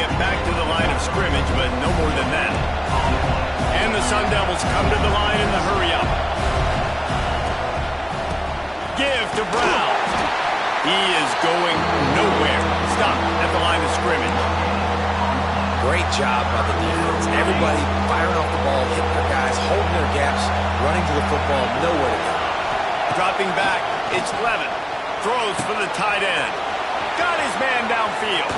get back to the line of scrimmage, but no more than that. And the Sun Devils come to the line in the hurry-up. Give to Brown. He is going nowhere. Stop at the line of scrimmage. Great job by the defense. Everybody firing off the ball, hitting their guys, holding their gaps, running to the football, nowhere to go. Dropping back, it's Levin. Throws for the tight end. Got his man downfield.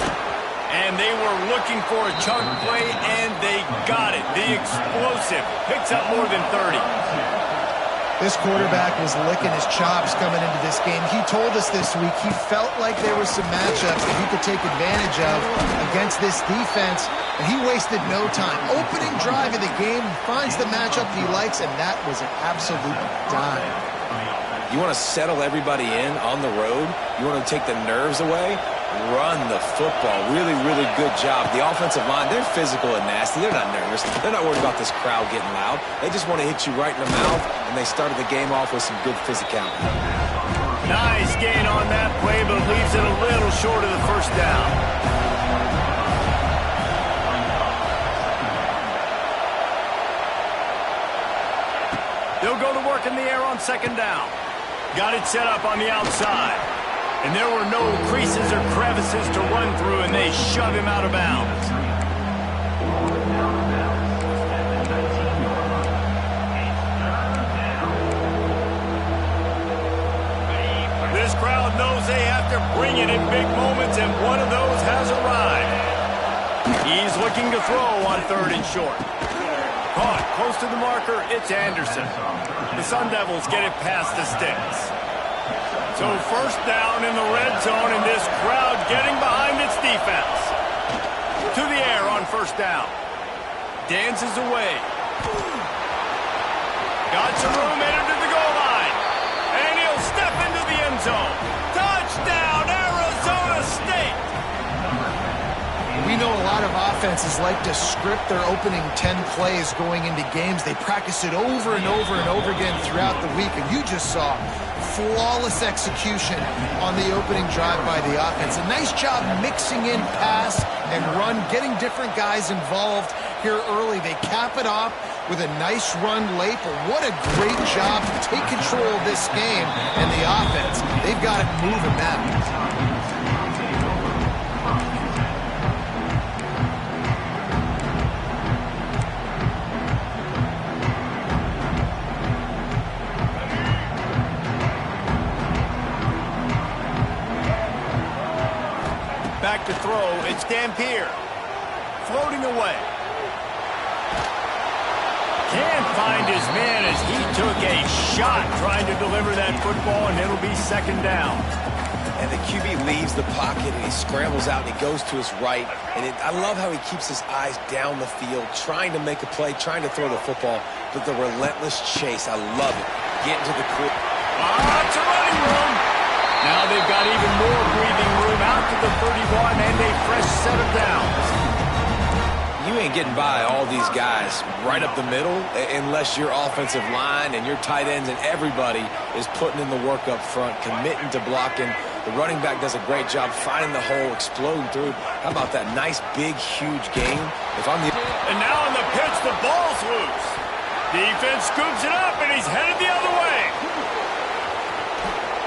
And they were looking for a chunk play, and they got it. The explosive picks up more than 30. This quarterback was licking his chops coming into this game. He told us this week he felt like there were some matchups that he could take advantage of against this defense, and he wasted no time. Opening drive of the game, finds the matchup he likes, and that was an absolute dime. You want to settle everybody in on the road? You want to take the nerves away? Run the football. Really, really good job. The offensive line, they're physical and nasty. They're not nervous. They're not worried about this crowd getting loud. They just want to hit you right in the mouth, and they started the game off with some good physicality. Nice gain on that play, but leaves it a little short of the first down. They'll go to work in the air on second down. Got it set up on the outside. And there were no creases or crevices to run through, and they shove him out of bounds. This crowd knows they have to bring it in big moments, and one of those has arrived. He's looking to throw on 3rd and short. Caught close to the marker, it's Anderson. The Sun Devils get it past the sticks. So first down in the red zone, and this crowd getting behind its defense. To the air on first down. Dances away. Got some room, headed to the goal line. And he'll step into the end zone. Touchdown, Arizona State! We know a lot of offenses like to script their opening 10 plays going into games. They practice it over and over and over again throughout the week, and you just saw flawless execution on the opening drive by the offense. A nice job mixing in pass and run, getting different guys involved here early. They cap it off with a nice run late, but what a great job to take control of this game and the offense. They've got it moving now. Back to throw, it's Dampier. Floating away. Can't find his man as he took a shot trying to deliver that football, and it'll be second down. And the QB leaves the pocket, and he scrambles out, and he goes to his right. And I love how he keeps his eyes down the field, trying to make a play, trying to throw the football, but the relentless chase, I love it. Get into the court. Lots of running room. Now they've got even more breathing room out to the 31 and a fresh set of downs. You ain't getting by all these guys right up the middle unless your offensive line and your tight ends and everybody is putting in the work up front, committing to blocking. The running back does a great job finding the hole, exploding through. How about that nice, big, huge game? And now on the pitch, the ball's loose. Defense scoops it up, and he's headed the other way.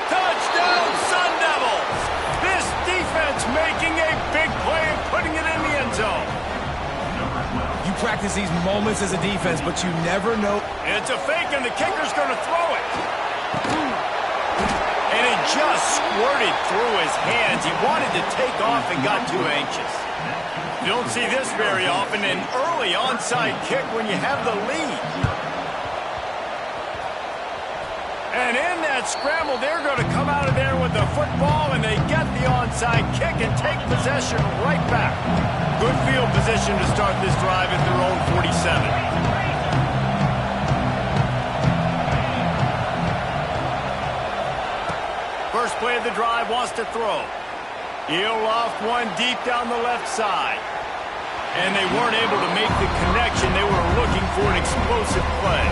Touchdown, Sun Devils! This defense making a big play and putting it in the end zone. You practice these moments as a defense, but you never know. It's a fake, and the kicker's going to throw it. And it just squirted through his hands. He wanted to take off and got too anxious. You don't see this very often, an early onside kick when you have the lead. And in that scramble, they're going to come out of there with the football, and they get the onside kick and take possession right back. Good field position to start this drive at their own 47. First play of the drive, wants to throw. He'll loft one deep down the left side. And they weren't able to make the connection. They were looking for an explosive play.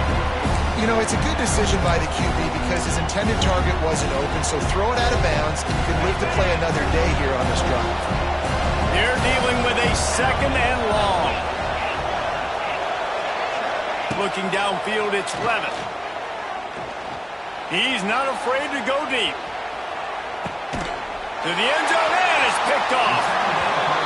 You know, it's a good decision by the QB because his intended target wasn't open, so throw it out of bounds, and you can live to play another day here on this drive. They're dealing with a second and long. Looking downfield, it's Levitt. He's not afraid to go deep. To the end zone, and it's picked off.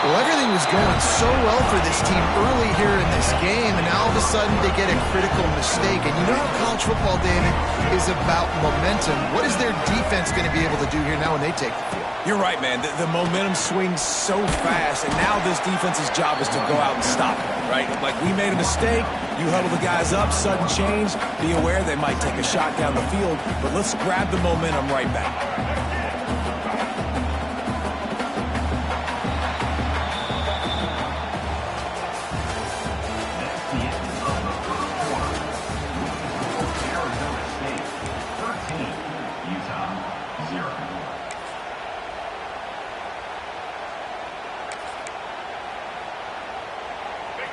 Well, everything was going so well for this team early here in this game, and now all of a sudden they get a critical mistake. And you know how college football, David, is about momentum. What is their defense going to be able to do here now when they take the field? You're right, man. The momentum swings so fast, and now this defense's job is to go out and stop it, right? Like, we made a mistake, you huddle the guys up, sudden change, be aware they might take a shot down the field, but let's grab the momentum right back.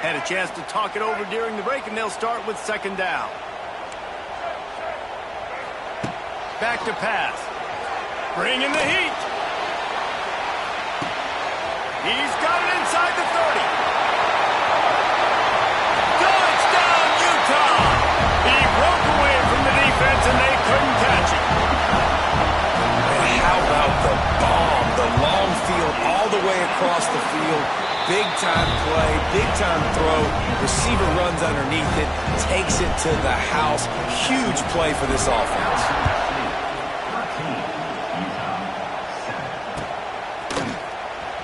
Had a chance to talk it over during the break, and they'll start with second down. Back to pass. Bringing the heat. He's got it inside the 30. Touchdown, Utah! He broke away from the defense, and they couldn't catch him. And how about the bomb? The long field all the way across the field. Big-time play, big-time throw. Receiver runs underneath it, takes it to the house. Huge play for this offense.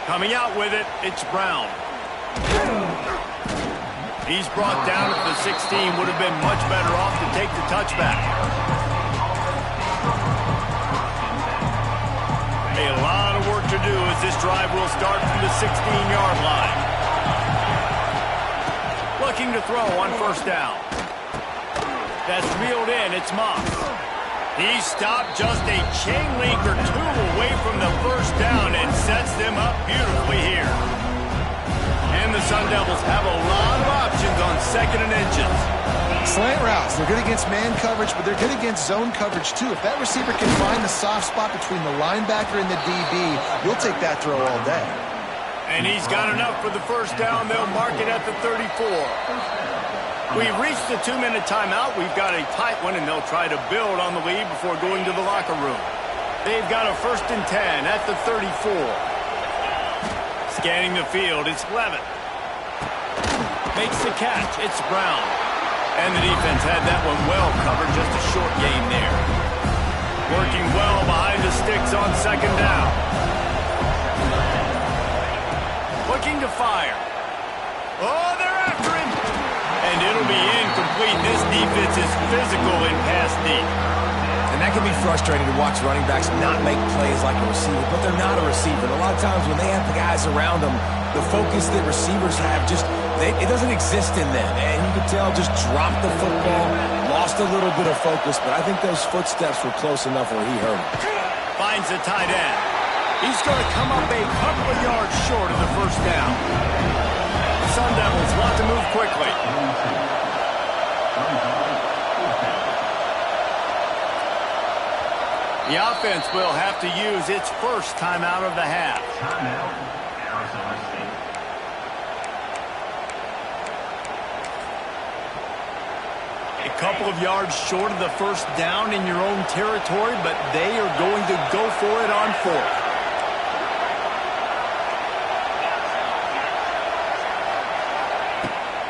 Coming out with it, it's Brown. He's brought down at the 16. Would have been much better off to take the touchback. A lot of work to do as this drive will start from the 16-yard line. Looking to throw on first down. That's reeled in. It's Moss. He stopped just a chain link or two away from the first down and sets them up beautifully here. And the Sun Devils have a lot of options on second and inches. Slant routes. They're good against man coverage, but they're good against zone coverage, too. If that receiver can find the soft spot between the linebacker and the DB, you'll take that throw all day. And he's got enough for the first down. They'll mark it at the 34. We've reached the 2-minute timeout. We've got a tight one, and they'll try to build on the lead before going to the locker room. They've got a 1st and 10 at the 34. Scanning the field, it's Levitt. Makes the catch. It's Brown. And the defense had that one well covered, just a short gain there. Working well behind the sticks on second down. Looking to fire. Oh, they're after him. And it'll be incomplete. This defense is physical in pass deep. And that can be frustrating to watch running backs not make plays like a receiver, but they're not a receiver. And a lot of times when they have the guys around them, the focus that receivers have just, it doesn't exist in them. And you can tell just dropped the football, lost a little bit of focus, but I think those footsteps were close enough where he hurt him. Finds the tight end. He's going to come up a couple of yards short of the first down. The Sun Devils want to move quickly. The offense will have to use its first timeout of the half. A couple of yards short of the first down in your own territory, but they are going to go for it on fourth.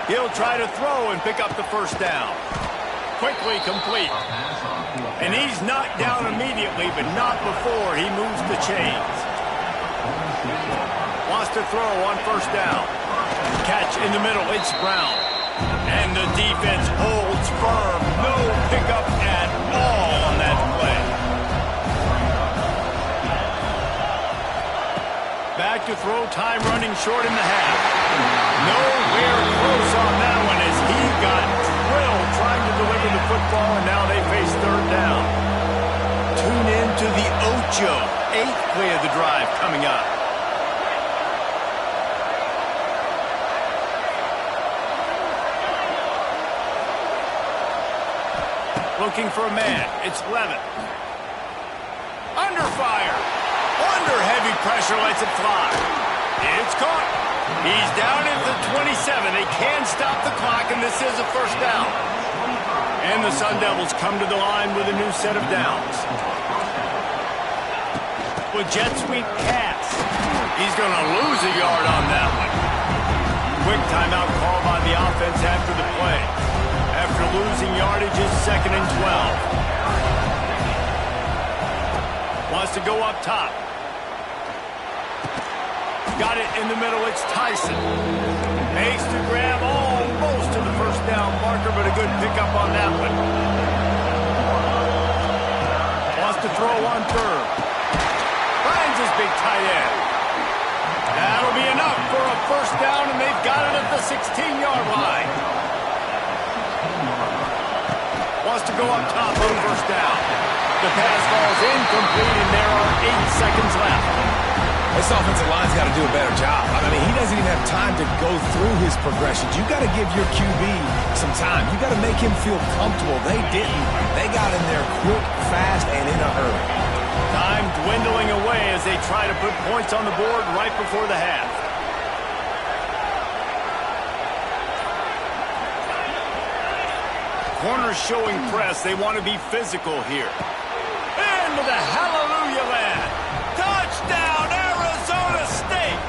He'll try to throw and pick up the first down. Quickly complete. And he's knocked down immediately, but not before he moves the chains. Wants to throw on first down. Catch in the middle, it's Brown. And the defense holds firm. No pickup at all on that play. Back to throw, time running short in the half. Nowhere close on that one as he got drilled trying to deliver the football, and now they face third down. Tune in to the Ocho, 8th play of the drive coming up. Looking for a man. It's Levitt. Under fire. Under heavy pressure, lets it fly. It's caught. He's down at the 27. They can stop the clock, and this is a first down. And the Sun Devils come to the line with a new set of downs. With jet sweep pass. He's going to lose a yard on that one. Quick timeout call by the offense after the play. After losing yardage, it's 2nd and 12. Wants to go up top. Got it in the middle. It's Tyson. Makes the grab almost to the first down marker, but a good pickup on that one. Wants to throw on 3rd. Finds his big tight end. That'll be enough for a first down, and they've got it at the 16-yard line. Wants to go up top on first down. The pass falls incomplete, and there are 8 seconds left. This offensive line's got to do a better job. I mean, he doesn't even have time to go through his progressions. You got to give your QB some time. You got to make him feel comfortable. They didn't. They got in there quick, fast, and in a hurry. Time dwindling away as they try to put points on the board right before the half. Corners showing press. They want to be physical here. Into the hallelujah land. Touchdown, Arizona State!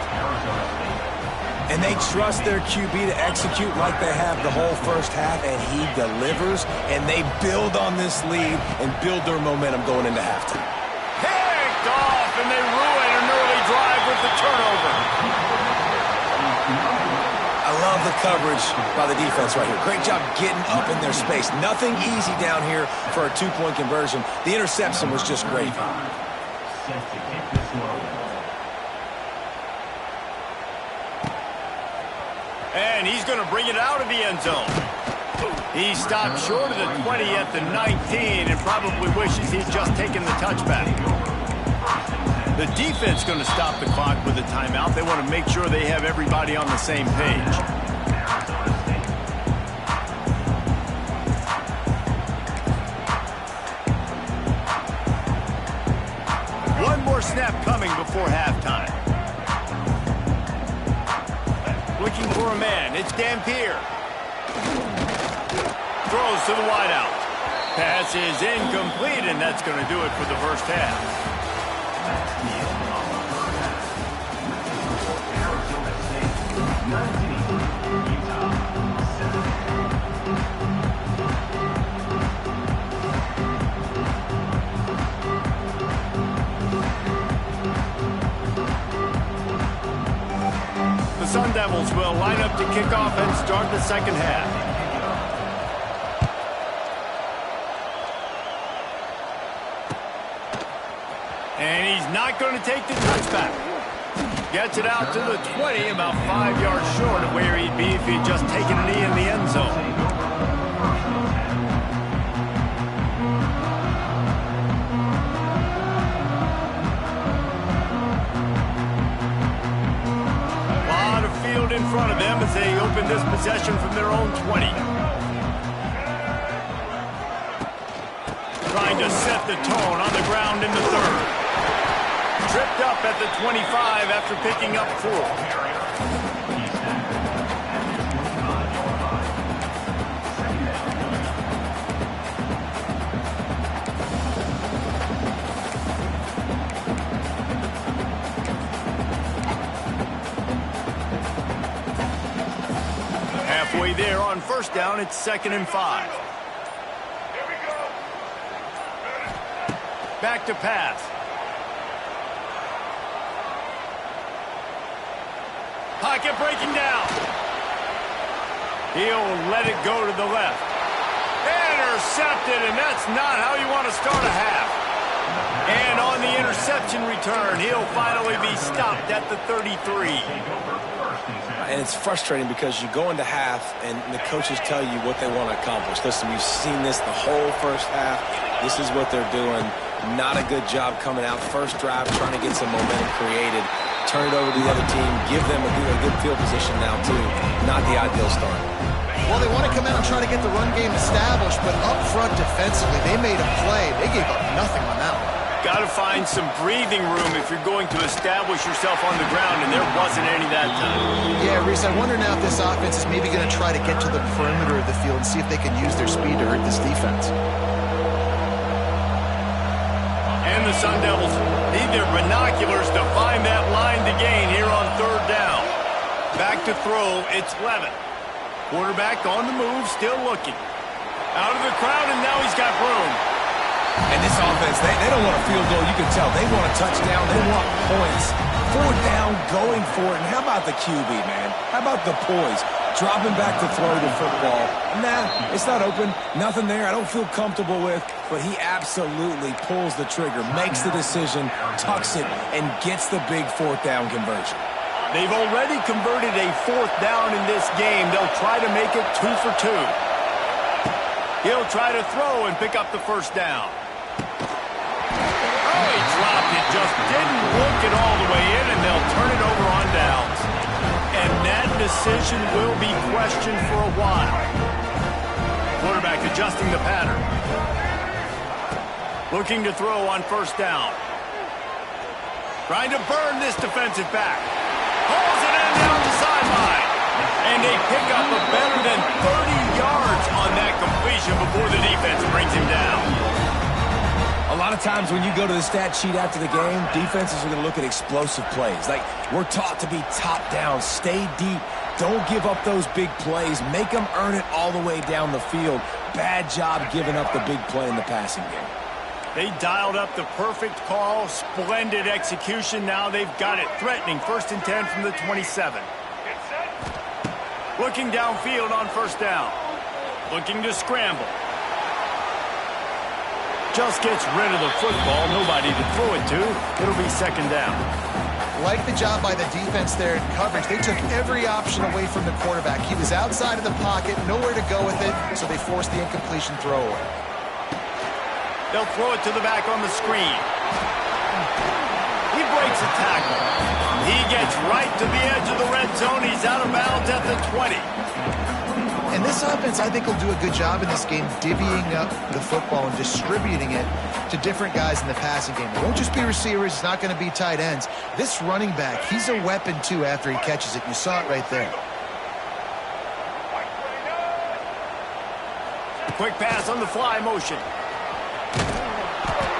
And they trust their QB to execute like they have the whole first half, and he delivers, and they build on this lead and build their momentum going into halftime. Picked off, and they ruin an early drive with the turnover. I love the coverage by the defense right here. Great job getting up in their space. Nothing easy down here for a 2-point conversion. The interception was just great. And he's going to bring it out of the end zone. He stopped short of the 20 at the 19 and probably wishes he'd just taken the touchback. The defense going to stop the clock with a timeout. They want to make sure they have everybody on the same page. One more snap coming before halftime. Looking for a man. It's Dampier. Throws to the wideout. Pass is incomplete, and that's going to do it for the first half. The Sun Devils will line up to kick off and start the second half. And he's not going to take the touchback. Gets it out to the 20, about 5 yards short of where he'd be if he'd just taken a knee in the end zone. In front of them as they open this possession from their own 20. Trying to set the tone on the ground in the 3rd. Tripped up at the 25 after picking up 4. Halfway there on first down, it's 2nd and 5. Here we go. Back to pass. Pocket breaking down. He'll let it go to the left. Intercepted, and that's not how you want to start a half. And on the interception return, he'll finally be stopped at the 33. And it's frustrating because you go into half and the coaches tell you what they want to accomplish. Listen, we've seen this the whole first half. This is what they're doing. Not a good job coming out. First drive, trying to get some momentum created. Turn it over to the other team. Give them a good field position now, too. Not the ideal start. Well, they want to come out and try to get the run game established, but up front defensively, they made a play. They gave up nothing on that one. Got to find some breathing room if you're going to establish yourself on the ground, and there wasn't any that time. Yeah, Reese, I wonder now if this offense is maybe going to try to get to the perimeter of the field and see if they can use their speed to hurt this defense. And the Sun Devils need their binoculars to find that line to gain here on third down. Back to throw, it's Levin. Quarterback on the move, still looking. Out of the crowd, and now he's got room. And this offense, they don't want a field goal. You can tell. They want a touchdown. They want points. Fourth down, going for it. And how about the QB, man? How about the poise? Dropping back to throw the football. Nah, it's not open. Nothing there I don't feel comfortable with. But he absolutely pulls the trigger, makes the decision, tucks it, and gets the big fourth down conversion. They've already converted a fourth down in this game. They'll try to make it 2 for 2. He'll try to throw and pick up the first down. Oh, he dropped it. Just didn't look it all the way in, and they'll turn it over on downs. And that decision will be questioned for a while. Quarterback adjusting the pattern. Looking to throw on first down. Trying to burn this defensive back. Pulls it in down the sideline. And they pick up a better than 30 yards on that completion before the defense brings him down. A lot of times when you go to the stat sheet after the game, defenses are going to look at explosive plays. Like, we're taught to be top down, stay deep, don't give up those big plays, make them earn it all the way down the field. Bad job giving up the big play in the passing game. They dialed up the perfect call, splendid execution. Now they've got it, threatening 1st and 10 from the 27. Looking downfield on first down. Looking to scramble. Just gets rid of the football. Nobody to throw it to. It'll be 2nd down. Like the job by the defense there in coverage. They took every option away from the quarterback. He was outside of the pocket, nowhere to go with it, so they forced the incompletion throw away. They'll throw it to the back on the screen. He breaks a tackle. He gets right to the edge of the red zone. He's out of bounds at the 20. And this offense, I think, will do a good job in this game divvying up the football and distributing it to different guys in the passing game. It won't just be receivers. It's not going to be tight ends. This running back, he's a weapon, too, after he catches it. You saw it right there. Quick pass on the fly motion.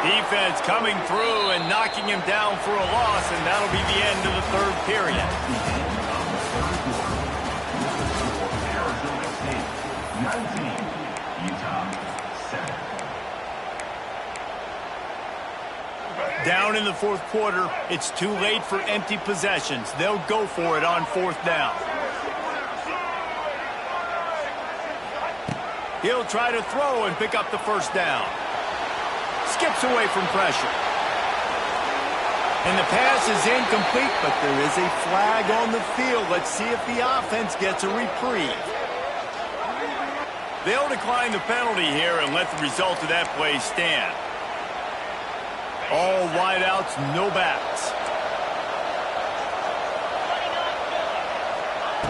Defense coming through and knocking him down for a loss, and that'll be the end of the 3rd period. Down in the 4th quarter, it's too late for empty possessions. They'll go for it on 4th down. He'll try to throw and pick up the first down. Skips away from pressure. And the pass is incomplete, but there is a flag on the field. Let's see if the offense gets a reprieve. They'll decline the penalty here and let the result of that play stand. All wideouts, no backs.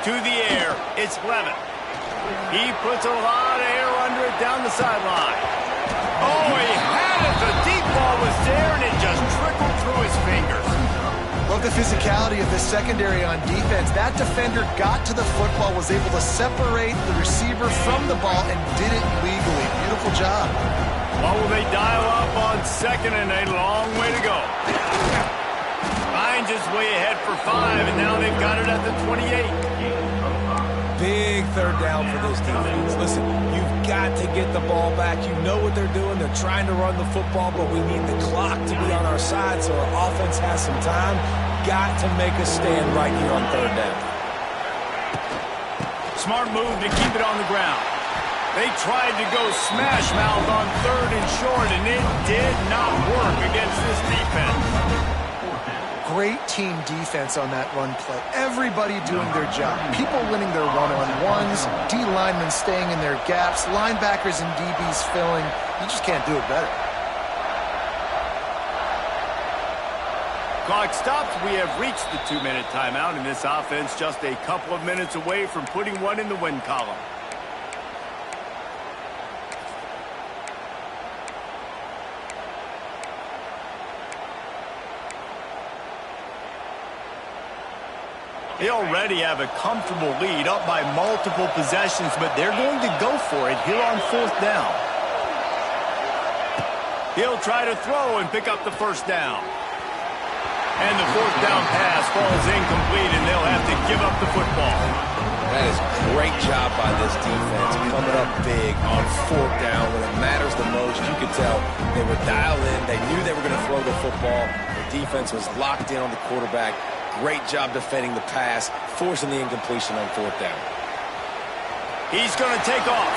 To the air, it's Levin. He puts a lot of air under it down the sideline. Oh, he had it. The deep ball was there, and it just trickled through his fingers. Love the physicality of this secondary on defense. That defender got to the football, was able to separate the receiver from the ball, and did it legally. Beautiful job. What will they dial up on 2nd and a long way to go? Finds his way ahead for 5, and now they've got it at the 28. Big 3rd down for this defense. Listen, you've got to get the ball back. You know what they're doing. They're trying to run the football, but we need the clock to be on our side so our offense has some time. Got to make a stand right here on 3rd down. Smart move to keep it on the ground. They tried to go smash mouth on 3rd and short, and it did not work against this defense. Great team defense on that run play. Everybody doing their job. People winning their one-on-ones, D linemen staying in their gaps, linebackers and DBs filling. You just can't do it better. Clock stops. We have reached the 2-minute timeout, and this offense just a couple of minutes away from putting one in the win column. They already have a comfortable lead, up by multiple possessions, but they're going to go for it here on 4th down. He'll try to throw and pick up the 1st down. And the 4th down pass falls incomplete, and they'll have to give up the football. That is a great job by this defense, coming up big on 4th down when it matters the most. You could tell they were dialed in. They knew they were going to throw the football. The defense was locked in on the quarterback. Great job defending the pass, forcing the incompletion on 4th down. He's going to take off.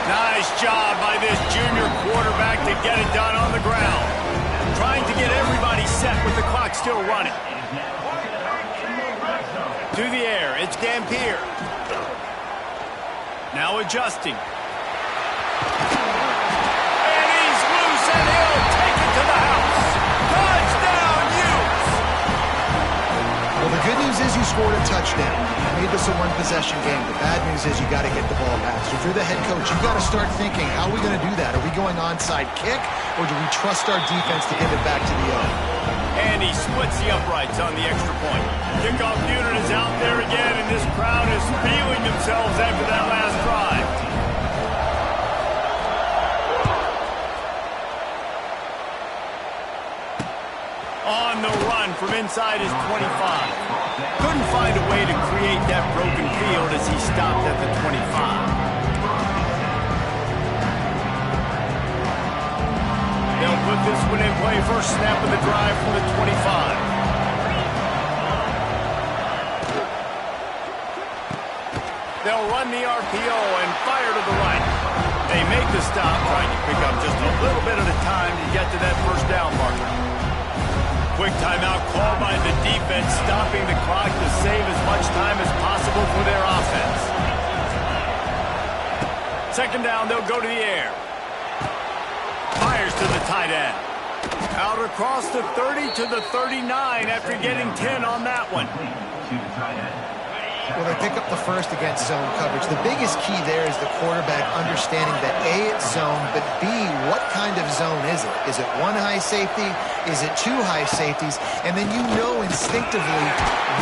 Nice job by this junior quarterback to get it done on the ground. Trying to get everybody set with the clock still running. To the air, it's Dampier. Now adjusting. And he's loose, and he'll take it to the house. Touchdown, Utes! Well, the good news is you scored a touchdown. You made this a one-possession game. The bad news is you got to get the ball back. So if you're the head coach, you got to start thinking, how are we going to do that? Are we going onside kick, or do we trust our defense to give it back to the O? And he splits the uprights on the extra point. Kickoff unit is out there again, and this crowd is feeling themselves after that last drive. On the run from inside his 25. Couldn't find a way to create that broken field as he stopped at the 25. They'll put this one in play. First snap of the drive from the 25. They'll run the RPO and fire to the right. They make the stop, trying to pick up just a little bit at a time to get to that 1st down marker. Quick timeout called by the defense, stopping the clock to save as much time as possible for their offense. 2nd down, they'll go to the air. Fires to the tight end. Out across the 30 to the 39 after getting 10 on that one. Well, they pick up the 1st against zone coverage. The biggest key there is the quarterback understanding that A, it's zone, but B, what kind of zone is it? Is it 1 high safety? Is it 2 high safeties? And then you know instinctively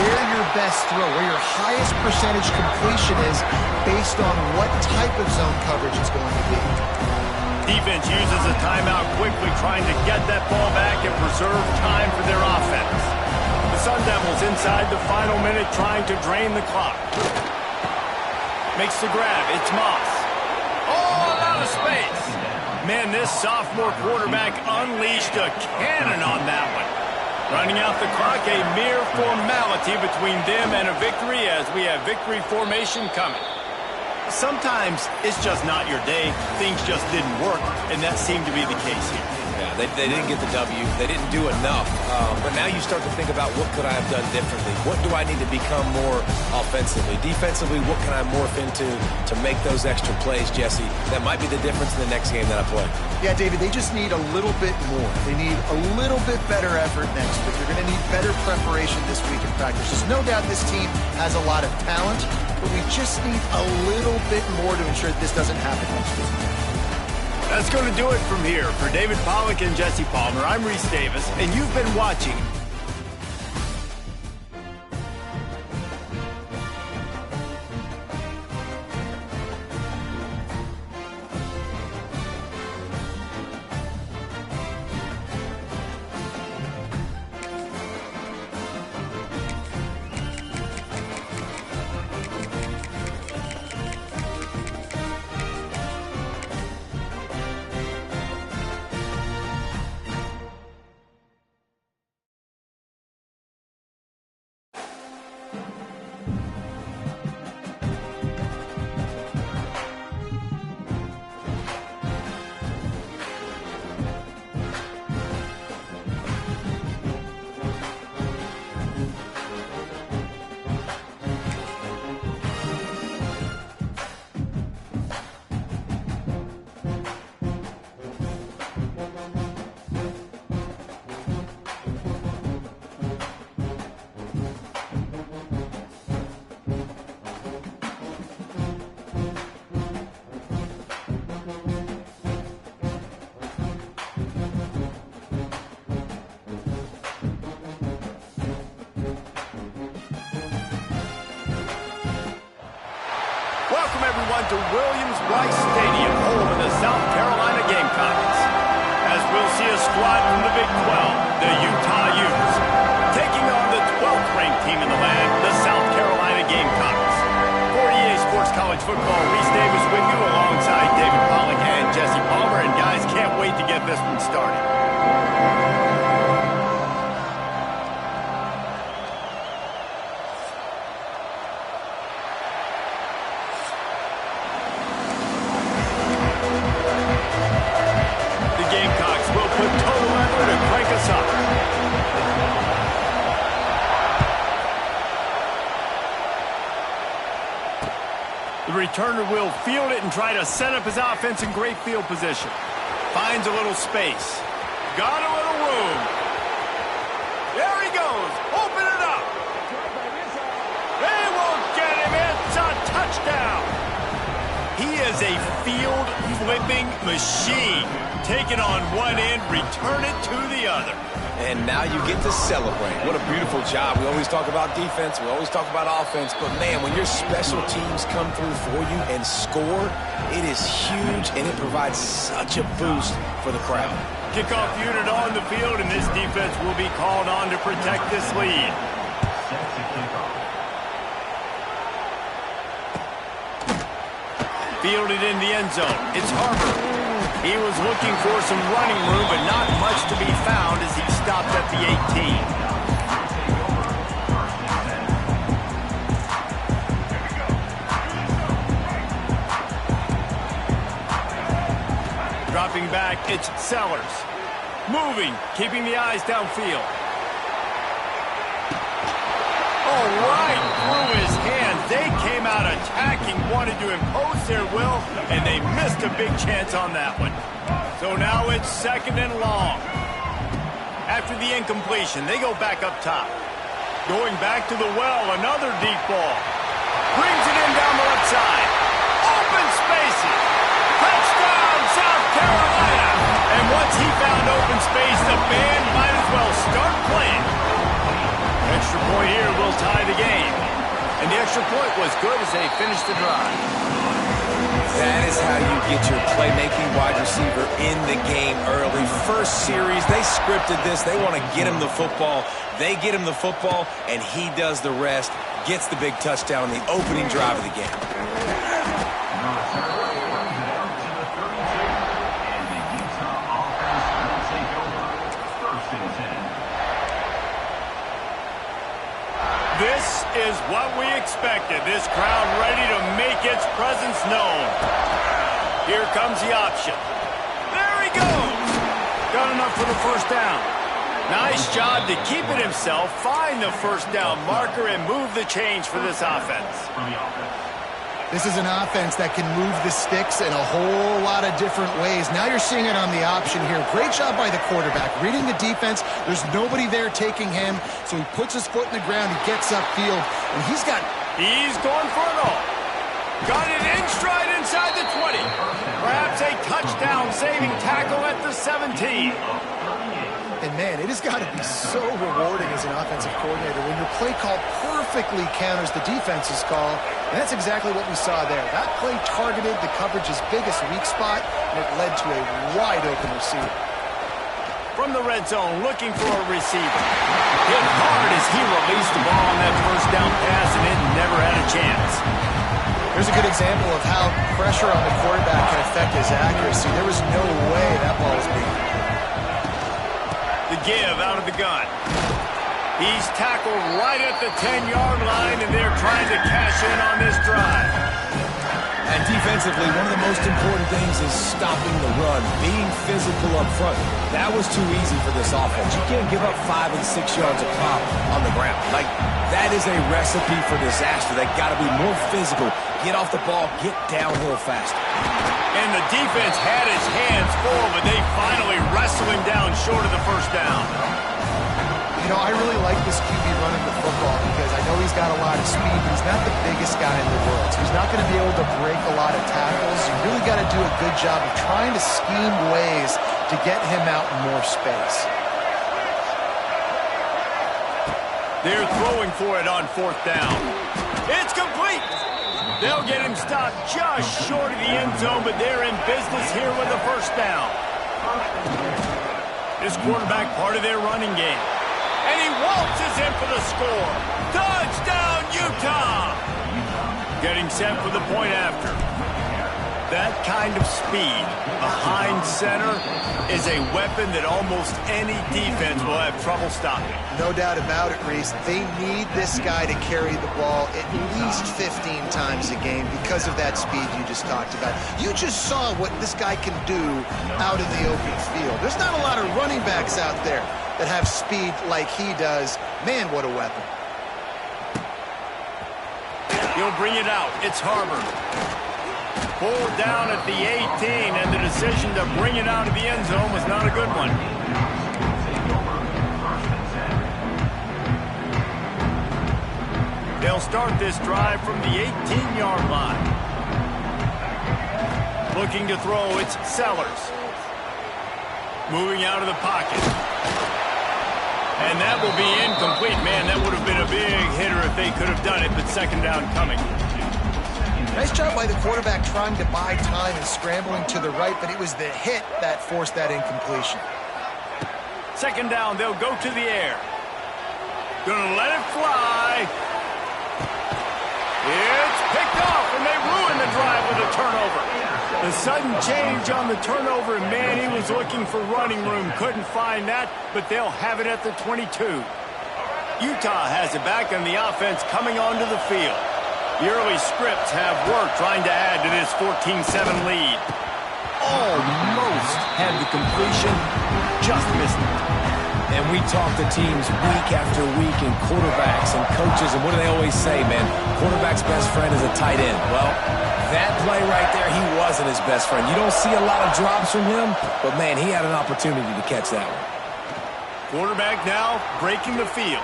where your best throw, where your highest percentage completion is based on what type of zone coverage it's going to be. Defense uses a timeout quickly, trying to get that ball back and preserve time for their offense. The Sun Devils inside the final minute, trying to drain the clock. Makes the grab. It's Moss. All out of space. Man, this sophomore quarterback unleashed a cannon on that one. Running out the clock, a mere formality between them and a victory as we have victory formation coming. Sometimes it's just not your day. Things just didn't work, and that seemed to be the case here. Yeah, they didn't get the W. They didn't do enough. But now you start to think about, what could I have done differently? What do I need to become more offensively? Defensively, what can I morph into to make those extra plays, Jesse? That might be the difference in the next game that I play. Yeah, David, they just need a little bit more. They need a little bit better effort next week. They're going to need better preparation this week in practice. There's no doubt this team has a lot of talent, but we just need a little bit more to ensure that this doesn't happen next week. That's going to do it from here. For David Pollack and Jesse Palmer, I'm Reese Davis, and you've been watching Welcome everyone to Williams-Brice Stadium, home of the South Carolina Gamecocks. As we'll see a squad from the Big 12, the Utah Utes, taking on the 12th ranked team in the land, the South Carolina Gamecocks. For EA Sports College Football, Reese Davis with you alongside David Pollock and Jesse Palmer. And guys, can't wait to get this one started. The Gamecocks will put total effort to crank us up. The returner will field it and try to set up his offense in great field position. Finds a little space. Got a little room. There he goes. Open it up. They won't get him. It's a touchdown. He is a field-flipping machine. Take it on one end, return it to the other. And now you get to celebrate. What a beautiful job. We always talk about defense. We always talk about offense. But, man, when your special teams come through for you and score, it is huge, and it provides such a boost for the crowd. Kickoff unit on the field, and this defense will be called on to protect this lead. Fielded in the end zone. It's Harper. He was looking for some running room, but not much to be found as he stopped at the 18. Dropping back, it's Sellers. Moving, keeping the eyes downfield. Oh, right through his hands. They came out attacking, wanted to impose their will, and they missed a big chance on that one. So now it's second and long. After the incompletion, they go back up top. Going back to the well, another deep ball. Brings it in down the left side. Open spaces. Touchdown, South Carolina. And once he found open space, the band might as well start playing. Extra point here will tie the game. And the extra point was good as they finished the drive. That is how you get your playmaking wide receiver in the game early. First series, they scripted this. They want to get him the football. They get him the football, and he does the rest. Gets the big touchdown on the opening drive of the game. This is what we expected. This crowd ready to make its presence known. Here comes the option. There he goes. Got enough for the first down. Nice job to keep it himself, find the first down marker, and move the change for this offense. This is an offense that can move the sticks in a whole lot of different ways. Now you're seeing it on the option here. Great job by the quarterback. Reading the defense, there's nobody there taking him, so he puts his foot in the ground, he gets upfield, and he's going for it all. Got it in stride inside the 20. Perhaps a touchdown-saving tackle at the 17. And, man, it has got to be so rewarding as an offensive coordinator when your play call perfectly counters the defense's call. And that's exactly what we saw there. That play targeted the coverage's biggest weak spot, and it led to a wide-open receiver. From the red zone, looking for a receiver. Hit hard as he released the ball on that first down pass, and it never had a chance. Here's a good example of how pressure on the quarterback can affect his accuracy. There was no way that ball was being. The give out of the gun. He's tackled right at the 10-yard line, and they're trying to cash in on this drive. And defensively, one of the most important things is stopping the run, being physical up front. That was too easy for this offense. You can't give up 5 and 6 yards a pop on the ground. Like, that is a recipe for disaster. They got to be more physical. Get off the ball, get downhill faster. And the defense had his hands full, but they finally wrestled him down short of the first down. You know, I really like this QB running the football because I know he's got a lot of speed, but he's not the biggest guy in the world. So he's not going to be able to break a lot of tackles. You really got to do a good job of trying to scheme ways to get him out in more space. They're throwing for it on fourth down. It's complete. They'll get him stopped just short of the end zone, but they're in business here with a first down. This quarterback part of their running game. And he waltzes in for the score. Touchdown, Utah! Getting set for the point after. That kind of speed behind center is a weapon that almost any defense will have trouble stopping. No doubt about it, Reese. They need this guy to carry the ball at least 15 times a game because of that speed you just talked about. You just saw what this guy can do out in the open field. There's not a lot of running backs out there that have speed like he does. Man, what a weapon. He'll bring it out. It's Harbor. Pulled down at the 18, and the decision to bring it out of the end zone was not a good one. They'll start this drive from the 18-yard line. Looking to throw, it's Sellers. Moving out of the pocket. And that will be incomplete. Man, that would have been a big hitter if they could have done it, but second down coming. Nice job by the quarterback trying to buy time and scrambling to the right, but it was the hit that forced that incompletion. Second down, they'll go to the air. Gonna let it fly. It's picked off, and they ruin the drive with a turnover. The sudden change on the turnover, and man, he was looking for running room. Couldn't find that, but they'll have it at the 22. Utah has it back, and the offense coming onto the field. The early scripts have worked trying to add to this 14-7 lead. Almost had the completion, just missed it. And we talk to teams week after week and quarterbacks and coaches, and what do they always say, man? Quarterback's best friend is a tight end. Well, that play right there, he wasn't his best friend. You don't see a lot of drops from him, but, man, he had an opportunity to catch that one. Quarterback now breaking the field.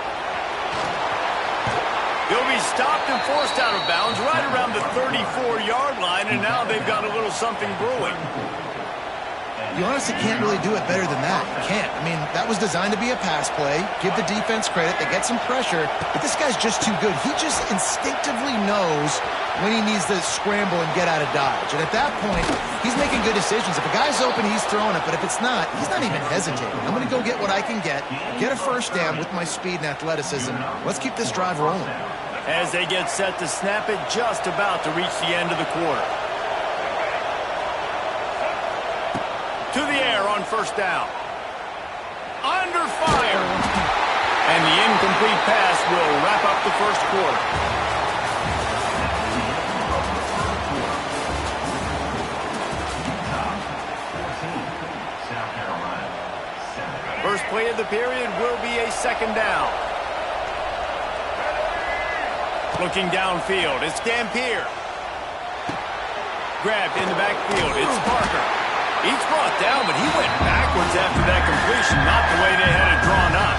He'll be stopped and forced out of bounds right around the 34-yard line, and now they've got a little something brewing. You honestly can't really do it better than that. You can't. I mean, that was designed to be a pass play. Give the defense credit. They get some pressure, but this guy's just too good. He just instinctively knows when he needs to scramble and get out of dodge. And at that point, he's making good decisions. If a guy's open, he's throwing it, but if it's not, he's not even hesitating. I'm going to go get what I can get a first down with my speed and athleticism. Let's keep this drive rolling. As they get set to snap it, just about to reach the end of the quarter. To the air on first down. Under fire. And the incomplete pass will wrap up the first quarter. First play of the period will be a second down. Looking downfield, it's Dampier. Grabbed in the backfield, it's Parker. He's brought down, but he went backwards after that completion, not the way they had it drawn up.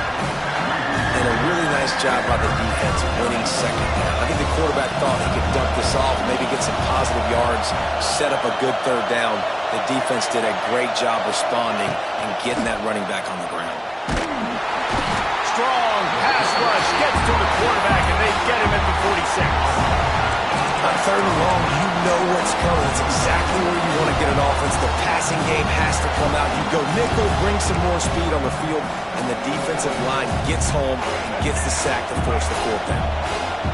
And a really nice job by the defense winning second down. I think the quarterback thought he could dump this off, maybe get some positive yards, set up a good third down. The defense did a great job responding and getting that running back on the ground. Strong pass rush gets to the quarterback, and they get him at the 46. On third and long, you know what's coming. It's exactly where you want to get an offense. The passing game has to come out. You go nickel, bring some more speed on the field, and the defensive line gets home and gets the sack to force the fourth down.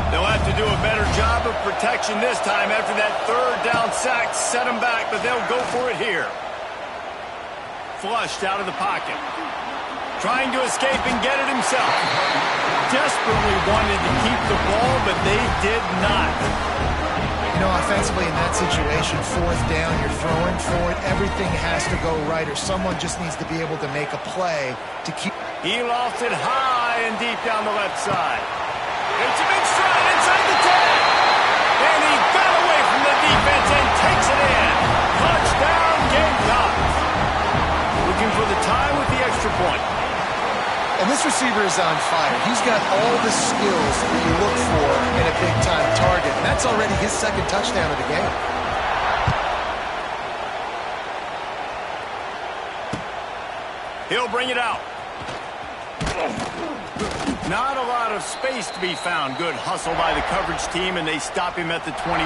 They'll have to do a better job of protection this time after that third down sack set them back, but they'll go for it here. Flushed out of the pocket. Trying to escape and get it himself. Desperately wanted to keep the ball, but they did not. You know, offensively in that situation, fourth down, you're throwing for it. Everything has to go right, or someone just needs to be able to make a play to keep. He lost it high and deep down the left side. It's a big stride inside the 10. And he got away from the defense and takes it in. Touchdown, Gamecocks. Looking for the tie with the extra point. And this receiver is on fire. He's got all the skills that you look for in a big-time target. And that's already his second touchdown of the game. He'll bring it out. Not a lot of space to be found. Good hustle by the coverage team, and they stop him at the 21.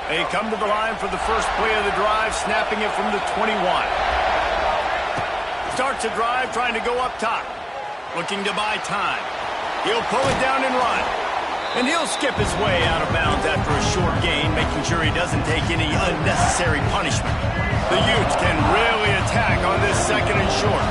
They come to the line for the first play of the drive, snapping it from the 21. Starts a drive, trying to go up top. Looking to buy time. He'll pull it down and run. And he'll skip his way out of bounds after a short gain, making sure he doesn't take any unnecessary punishment. The Utes can really attack on this second and short.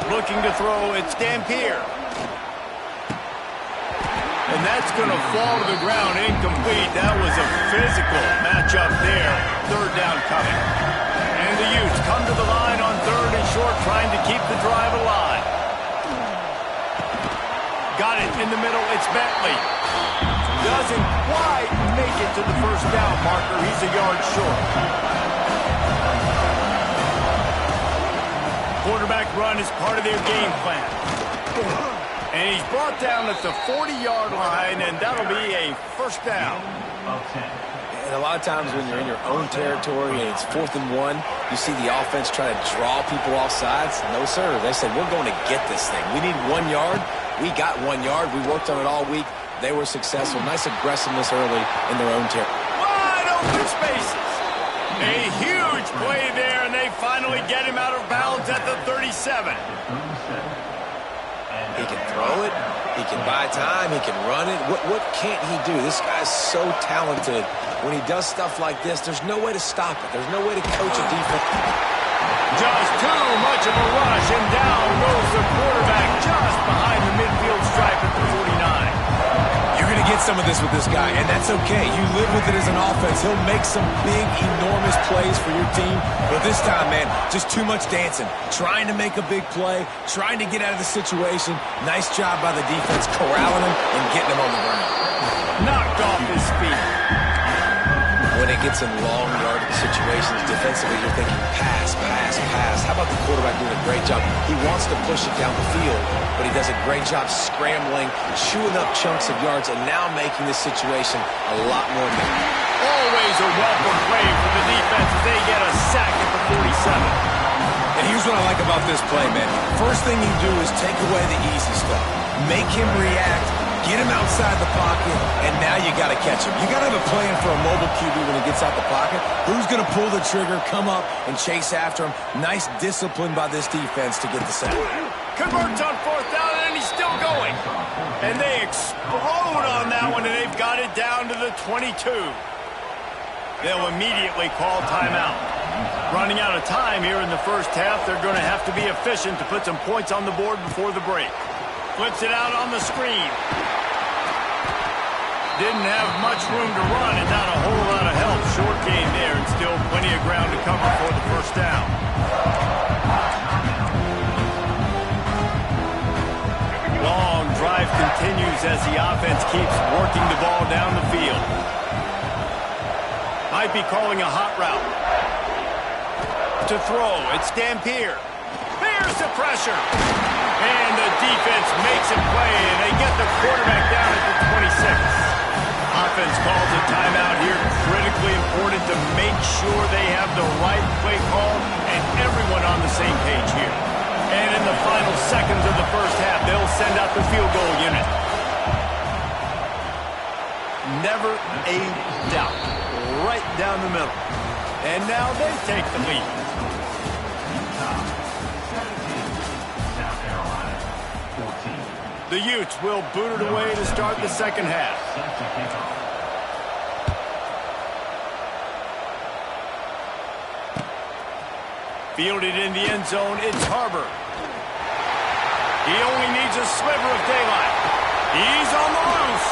Looking to throw, it's Dampier. And that's going to fall to the ground incomplete. That was a physical matchup there. Third down coming. And the Utes come to the line on third and short, trying to keep the drive alive. Got it in the middle. It's Bentley. Doesn't quite make it to the first down marker. He's a yard short. Quarterback run is part of their game plan. And he's brought down at the 40-yard line, and that'll be a first down. And a lot of times when you're in your own territory and it's 4th and 1, you see the offense try to draw people off sides. No, sir. They said, we're going to get this thing. We need 1 yard. We got 1 yard. We worked on it all week. They were successful. Nice aggressiveness early in their own territory. Wide open spaces. A huge play there, and they finally get him out of bounds at the 37. He can throw it. He can buy time. He can run it. What can't he do? This guy's so talented. When he does stuff like this, there's no way to stop it. There's no way to coach a defense. Just too much of a rush, and down goes the quarterback just behind the midfield stripe at the 49. You're going to get some of this with this guy, and that's okay. You live with it as an offense. He'll make some big, enormous plays for your team. But this time, man, just too much dancing. Trying to make a big play, trying to get out of the situation. Nice job by the defense corralling him and getting him on the ground. Knocked off his feet. When it gets in long yardage situations defensively, you're thinking pass, pass, pass. How about the quarterback doing a great job? He wants to push it down the field, but he does a great job scrambling, chewing up chunks of yards, and now making this situation a lot more difficult. Always a welcome play for the defense as they get a sack at the 47. And here's what I like about this play, man. First thing you do is take away the easy stuff. Make him react, get him outside the pocket, and now you got to catch him. You got to have a plan for a mobile QB when he gets out the pocket. Who's going to pull the trigger, come up, and chase after him? Nice discipline by this defense to get the sack. Converts on 4th down, and he's still going. And they explode on that one, and they've got it down to the 22. They'll immediately call timeout. Running out of time here in the first half, they're going to have to be efficient to put some points on the board before the break. Flips it out on the screen. Didn't have much room to run and not a whole lot of help. Short gain there and still plenty of ground to cover for the first down. Long drive continues as the offense keeps working the ball down the field. Might be calling a hot route. To throw, it's Dampier. There's the pressure. And the defense makes it play, and they get the quarterback down at the 26. Offense calls a timeout here. Critically important to make sure they have the right play call and everyone on the same page here. And in the final seconds of the first half, they'll send out the field goal unit. Never a doubt. Right down the middle. And now they take the lead. The Utes will boot it away to start the second half. Fielded in the end zone, it's Harbor. He only needs a sliver of daylight. He's on the loose.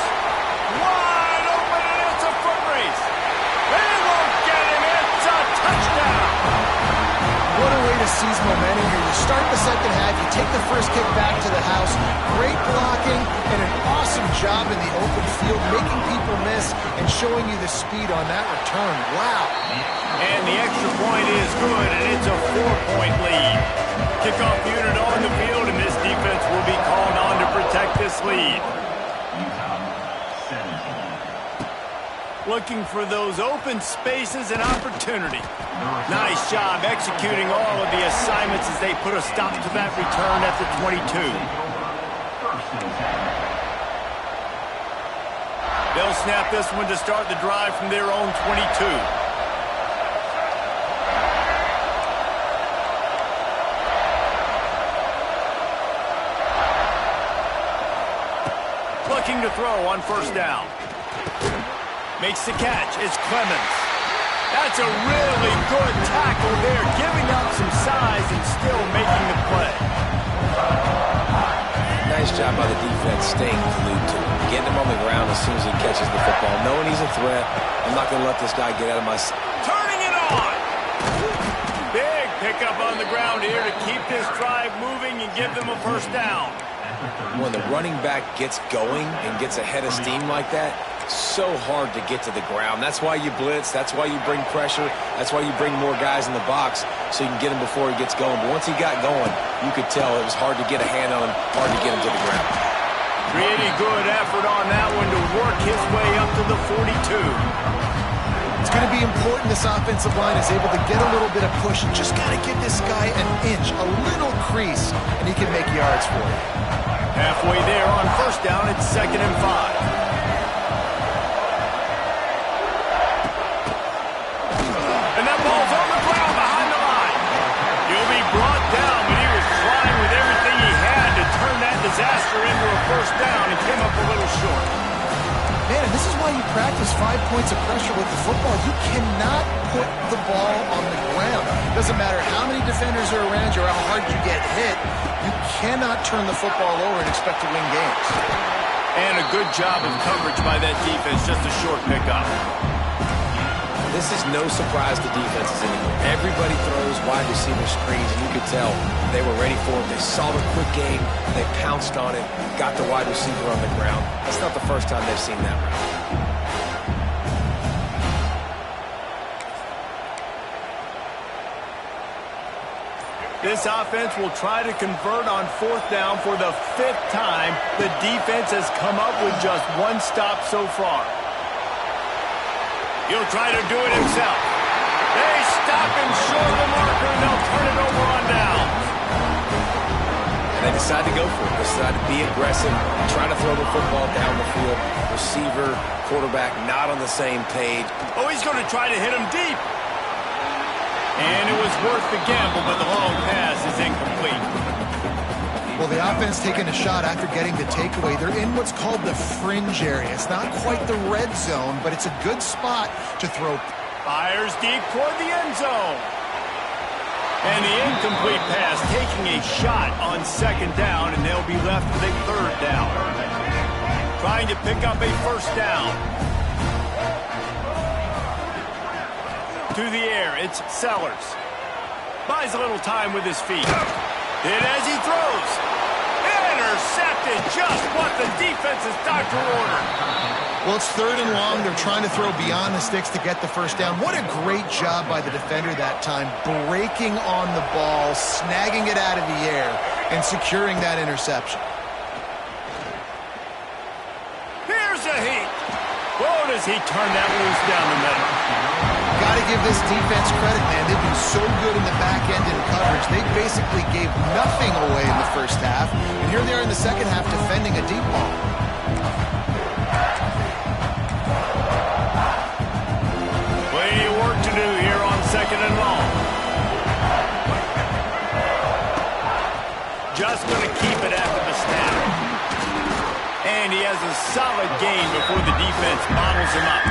Wide open, and it's a foot race. They won't get him. It's a touchdown. What a way to seize momentum here. You start the second half, you take the first kick back to the house. Great blocking and an awesome job in the open field, making people miss and showing you the speed on that return. Wow. And the extra point is good, and it's a 4-point lead. Kickoff unit on the field, and this defense will be called on to protect this lead. looking for those open spaces and opportunity. Nice job executing all of the assignments as they put a stop to that return at the 22. They'll snap this one to start the drive from their own 22. Looking to throw on first down. Makes the catch. It's Clemens. That's a really good tackle there, giving up some size and still making the play. Nice job by the defense staying glued to him, getting him on the ground as soon as he catches the football, knowing he's a threat. I'm not going to let this guy get out of my... Turning it on! Big pickup on the ground here to keep this drive moving and give them a first down. When the running back gets going and gets ahead of steam like that, so hard to get to the ground. That's why you blitz. That's why you bring pressure. That's why you bring more guys in the box so you can get him before he gets going. But once he got going, you could tell it was hard to get a hand on him, hard to get him to the ground. Pretty good effort on that one to work his way up to the 42. It's going to be important this offensive line is able to get a little bit of push and just got to give this guy an inch, a little crease, and he can make yards for you. Halfway there on first down, it's 2nd and 5. And that ball's on the ground behind the line. He'll be brought down, but he was trying with everything he had to turn that disaster into a first down and came up a little short. Man, this is why you practice 5 points of pressure with the football. You cannot put the ball on the ground. Doesn't matter how many defenders are around you or how hard you get hit. You cannot turn the football over and expect to win games. And a good job of coverage by that defense, just a short pickup. This is no surprise to defenses anymore. Everybody throws wide receiver screens, and you could tell they were ready for it. They saw the quick game, they pounced on it, got the wide receiver on the ground. That's not the first time they've seen that route. This offense will try to convert on fourth down for the 5th time. The defense has come up with just one stop so far. He'll try to do it himself. They stop him short of the marker, and they'll turn it over on down. And they decide to go for it. They decide to be aggressive, try to throw the football down the field. Receiver, quarterback, not on the same page. Oh, he's going to try to hit him deep. And it was worth the gamble, but the long pass is incomplete. Well, the offense taking a shot after getting the takeaway. They're in what's called the fringe area. It's not quite the red zone, but it's a good spot to throw. Fires deep toward the end zone. And the incomplete pass taking a shot on 2nd down, and they'll be left with a 3rd down. Trying to pick up a first down. To the air, it's Sellers. Buys a little time with his feet. Hit as he throws. Intercepted, just what the defense's doctor ordered. Well, it's 3rd and long. They're trying to throw beyond the sticks to get the first down. What a great job by the defender that time, breaking on the ball, snagging it out of the air, and securing that interception. Here's a heat. Whoa, does he turn that loose down the middle? Got to give this defense credit, man. They've been so good in the back end in coverage. They basically gave nothing away in the first half. And here they are in the second half defending a deep ball. Plenty of work to do here on 2nd and long. Just going to keep it after the snap. And he has a solid gain before the defense bottles him up.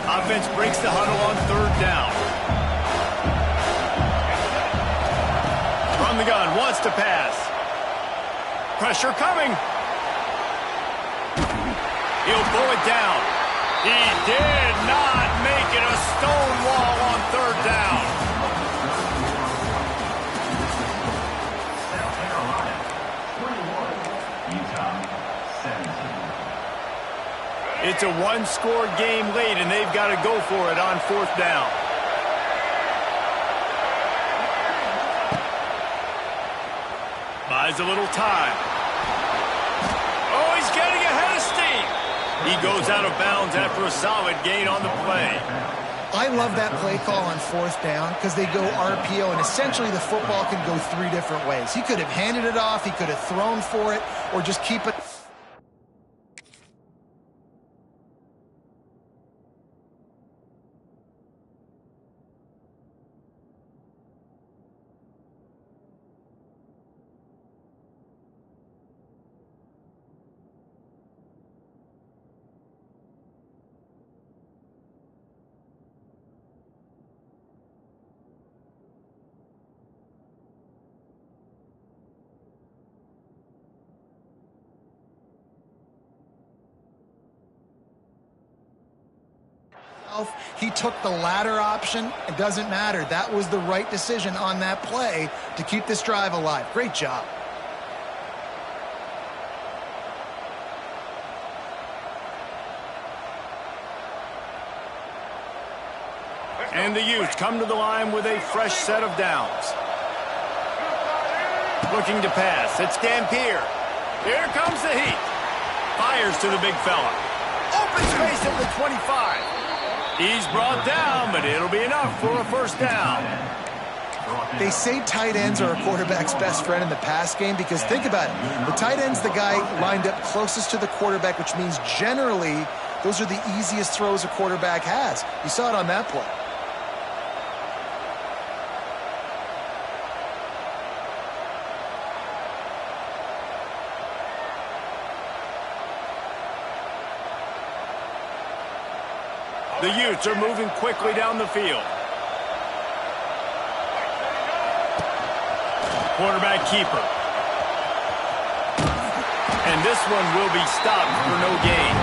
Offense breaks the huddle on 3rd down. From the gun, wants to pass. Pressure coming. He'll pull it down. He did not make it a stone wall on 3rd down. It's a one-score game late, and they've got to go for it on 4th down. Buys a little time. Oh, he's getting ahead of steam. He goes out of bounds after a solid gain on the play. I love that play call on 4th down because they go RPO, and essentially the football can go 3 different ways. He could have handed it off, he could have thrown for it, or just keep it. He took the latter option. It doesn't matter. That was the right decision on that play to keep this drive alive. Great job. And the Utes come to the line with a fresh set of downs. Looking to pass. It's Dampier. Here comes the heat. Fires to the big fella. Open space at the 25. He's brought down, but it'll be enough for a first down. They say tight ends are a quarterback's best friend in the pass game because think about it. The tight end's the guy lined up closest to the quarterback, which means generally those are the easiest throws a quarterback has. You saw it on that play. The Utes are moving quickly down the field. Quarterback keeper. And this one will be stopped for no gain.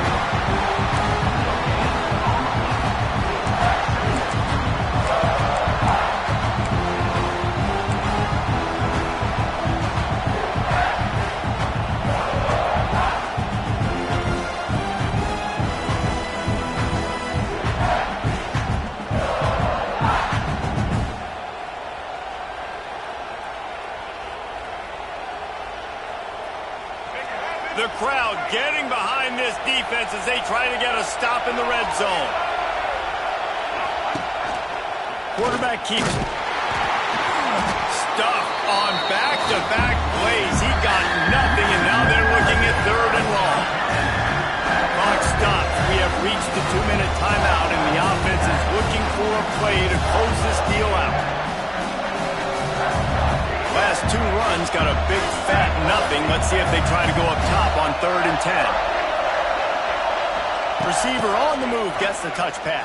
The crowd getting behind this defense as they try to get a stop in the red zone. Quarterback keeps it. Stuffed on back-to-back plays. He got nothing, and now they're looking at 3rd and long. Clock stops. We have reached the 2-minute timeout, and the offense is looking for a play to close this deal out. Last 2 runs got a big fat nothing. Let's see if they try to go up top on 3rd and 10. Receiver on the move gets the touch pass.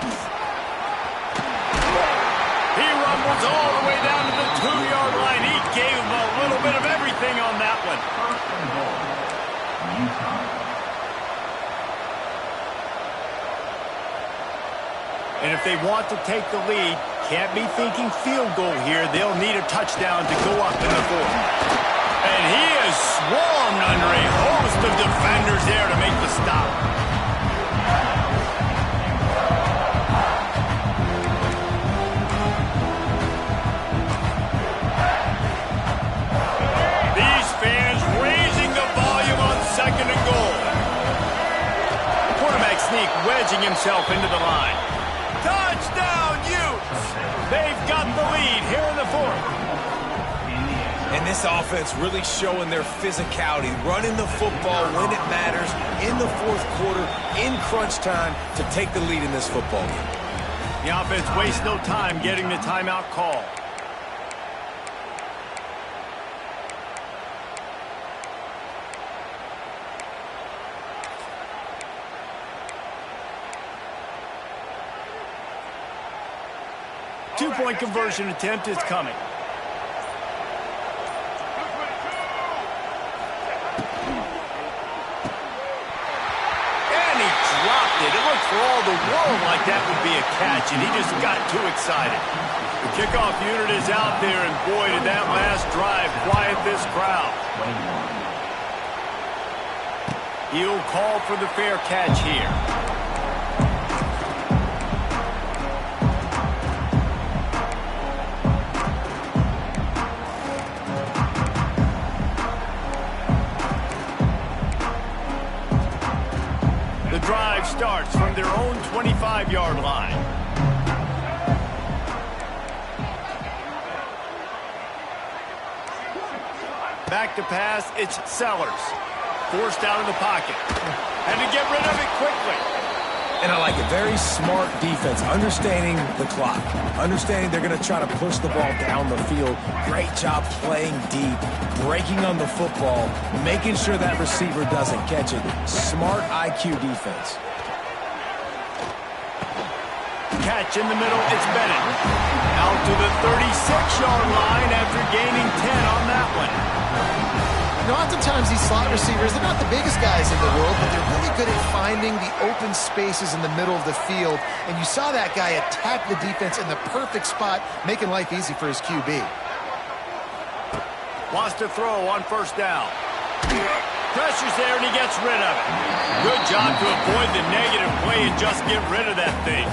He rumbles all the way down to the 2-yard line. He gave him a little bit of everything on that one. And if they want to take the lead, can't be thinking field goal here. They'll need a touchdown to go up in the 4th. And he is swarmed under a host of defenders there to make the stop. These fans raising the volume on 2nd and goal. Quarterback sneak wedging himself into the line. Touchdown, Utes! They've got the lead here in the 4th. And this offense really showing their physicality, running the football when it matters, in the 4th quarter, in crunch time, to take the lead in this football game. The offense wastes no time getting the timeout call. Two-point conversion attempt is coming. And he dropped it. It looked for all the world like that would be a catch, and he just got too excited. The kickoff unit is out there, and boy, did that last drive quiet this crowd. He'll call for the fair catch here. drive starts from their own 25-yard line. Back to pass, it's Sellers. Forced out of the pocket. Had to get rid of it quickly. And I like it. Very smart defense. Understanding the clock. Understanding they're going to try to push the ball down the field. Great job playing deep. Breaking on the football. Making sure that receiver doesn't catch it. Smart IQ defense. Catch in the middle, it's Bennett. Out to the 36-yard line after gaining 10 on that one. You know, oftentimes these slot receivers, they're not the biggest guys in the world, but they're really good at finding the open spaces in the middle of the field. And you saw that guy attack the defense in the perfect spot, making life easy for his QB. Wants to throw on first down. Pressure's there, and he gets rid of it. Good job to avoid the negative play and just get rid of that thing.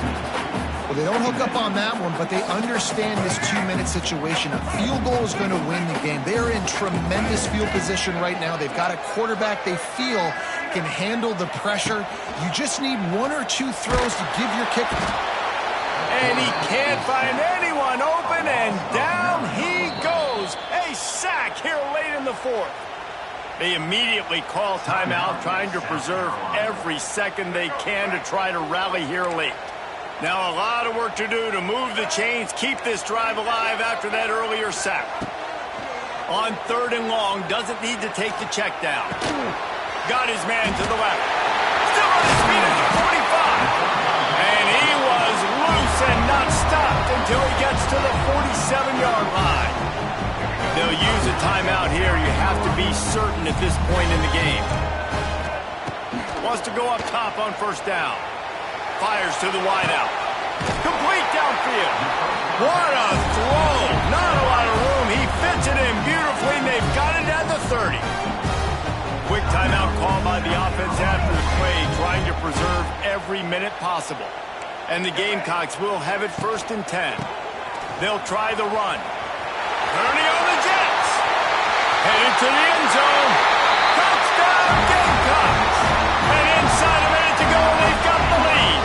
Well, they don't hook up on that one, but they understand this 2-minute situation. A field goal is going to win the game. They are in tremendous field position right now. They've got a quarterback they feel can handle the pressure. You just need 1 or 2 throws to give your kicker. And he can't find anyone open, and down he goes. A sack here late in the fourth. They immediately call timeout, trying to preserve every second they can to try to rally here late. Now a lot of work to do to move the chains, keep this drive alive after that earlier sack. On 3rd and long, doesn't need to take the check down. Got his man to the left. Still on his feet at the 45. And he was loose and not stopped until he gets to the 47-yard line. They'll use a timeout here. You have to be certain at this point in the game. Wants to go up top on first down. Fires to the wideout. Complete downfield. What a throw. Not a lot of room. He fits it in beautifully, and they've got it at the 30. Quick timeout call by the offense after the play, trying to preserve every minute possible. And the Gamecocks will have it 1st and 10. They'll try the run. Turning on the Jets. Headed to the end zone. Touchdown, Gamecocks. And inside a minute to go, they've got the lead.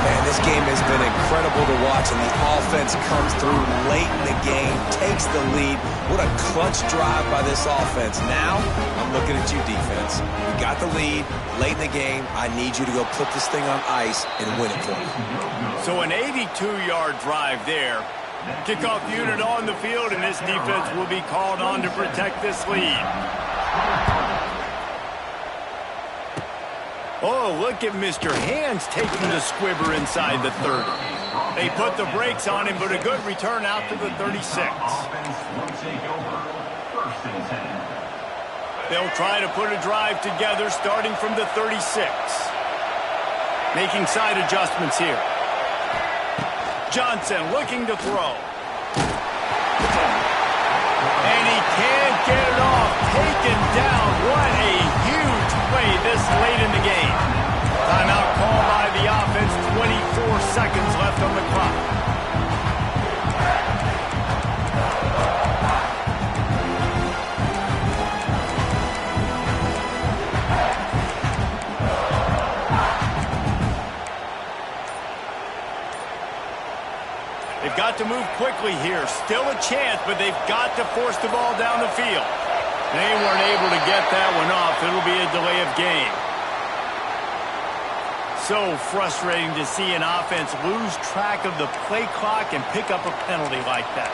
Man, this game has been incredible to watch, and the offense comes through late in the game, takes the lead. What a clutch drive by this offense. Now, I'm looking at you, defense. You got the lead late in the game. I need you to go put this thing on ice and win it for me. So an 82-yard drive there. Kickoff unit on the field, and this defense will be called on to protect this lead. Oh, look at Mr. Hands taking the squibber inside the 30. They put the brakes on him, but a good return out to the 36. They'll try to put a drive together starting from the 36. Making side adjustments here. Johnson looking to throw. And he can't get it off. Taken down. What a huge play this late in the game. Timeout called by the offense. 24 seconds left on the clock. They've got to move quickly here. Still a chance, but they've got to force the ball down the field. They weren't able to get that one off. It'll be a delay of game. So frustrating to see an offense lose track of the play clock and pick up a penalty like that.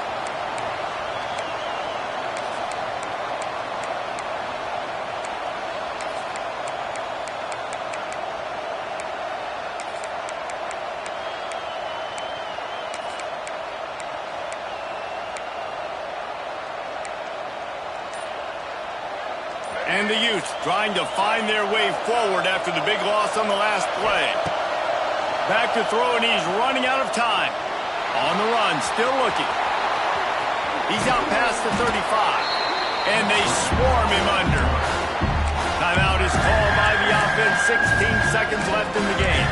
And the Utes trying to find their way forward after the big loss on the last play. Back to throw, and he's running out of time. On the run, still looking. He's out past the 35. And they swarm him under. Timeout is called by the offense. 16 seconds left in the game.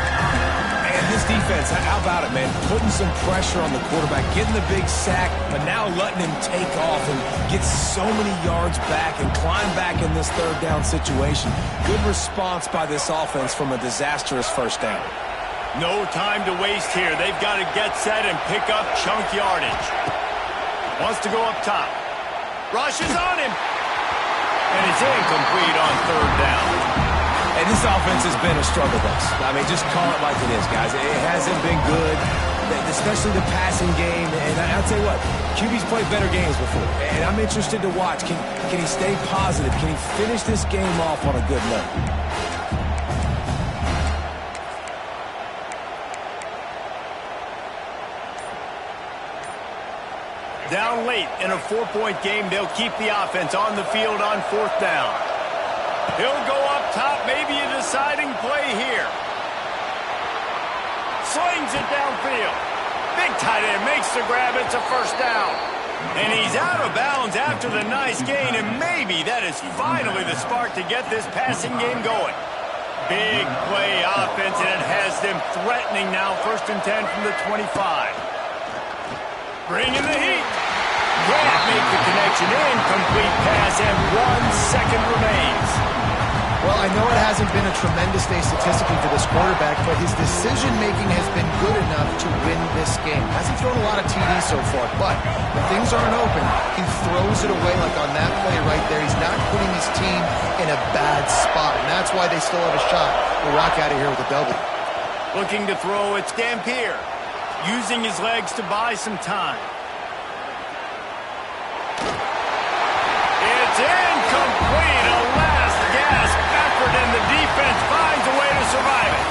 And this defense, how about it, man? Putting some pressure on the quarterback, getting the big sack, but now letting him take off and get so many yards back and climb back in this third down situation. Good response by this offense from a disastrous first down. No time to waste here. They've got to get set and pick up chunk yardage. Wants to go up top. Rushes on him. And it's incomplete on third down. And this offense has been a struggle bus. I mean, just call it like it is, guys. It hasn't been good, especially the passing game. And I'll tell you what, QB's played better games before. And I'm interested to watch. Can he stay positive? Can he finish this game off on a good note? Down late in a 4-point game, they'll keep the offense on the field on fourth down. He'll go up top, maybe a deciding play here. Slings it downfield. Big tight end makes the grab. It's a first down. And he's out of bounds after the nice gain, and maybe that is finally the spark to get this passing game going. Big play offense, and it has them threatening now. 1st and 10 from the 25. Bringing the heat. Can't make the connection. Incomplete pass, and 1 second remains. Well, I know it hasn't been a tremendous day statistically for this quarterback, but his decision-making has been good enough to win this game. Hasn't thrown a lot of TDs so far, but when things aren't open, he throws it away like on that play right there. He's not putting his team in a bad spot, and that's why they still have a shot to walk out of here with a W. Looking to throw, it's Dampier, using his legs to buy some time. It's incomplete. A last gasp effort, and the defense finds a way to survive it.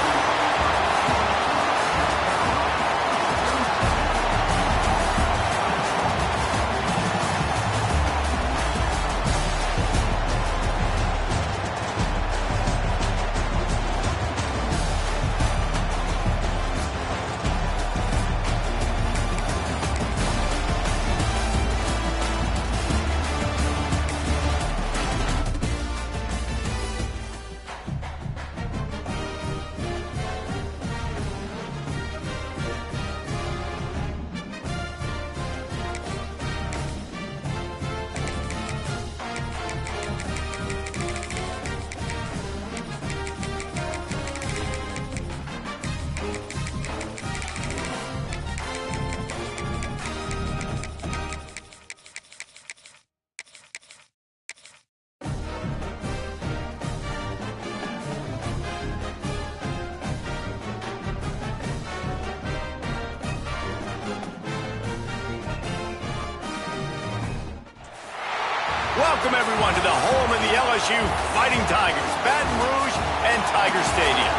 Welcome, everyone, to the home of the LSU Fighting Tigers, Baton Rouge and Tiger Stadium.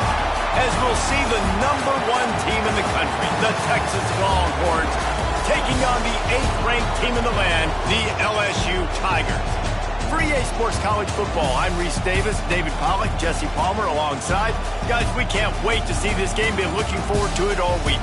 As we'll see the #1 team in the country, the Texas Longhorns, taking on the 8th-ranked team in the land, the LSU Tigers. For EA Sports College Football, I'm Reese Davis, David Pollack, Jesse Palmer alongside. Guys, we can't wait to see this game. Been looking forward to it all week.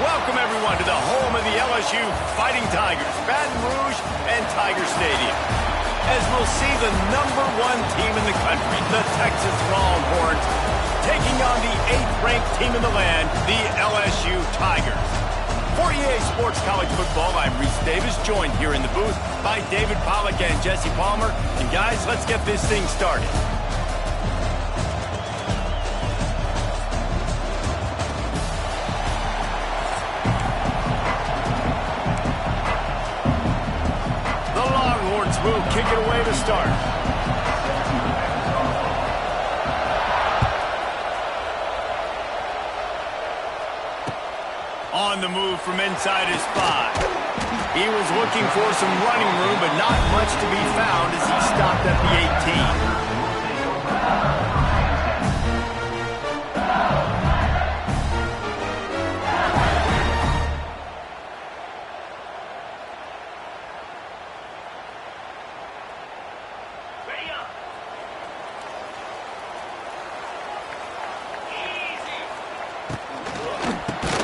Welcome, everyone, to the home of the LSU Fighting Tigers, Baton Rouge and Tiger Stadium. As we'll see the #1 team in the country, the Texas Longhorns, taking on the 8th-ranked team in the land, the LSU Tigers. For EA Sports College Football, I'm Reese Davis, joined here in the booth by David Pollack and Jesse Palmer. And guys, let's get this thing started. Will kick it away to start. on the move from inside his 5. He was looking for some running room, but not much to be found as he stopped at the 18.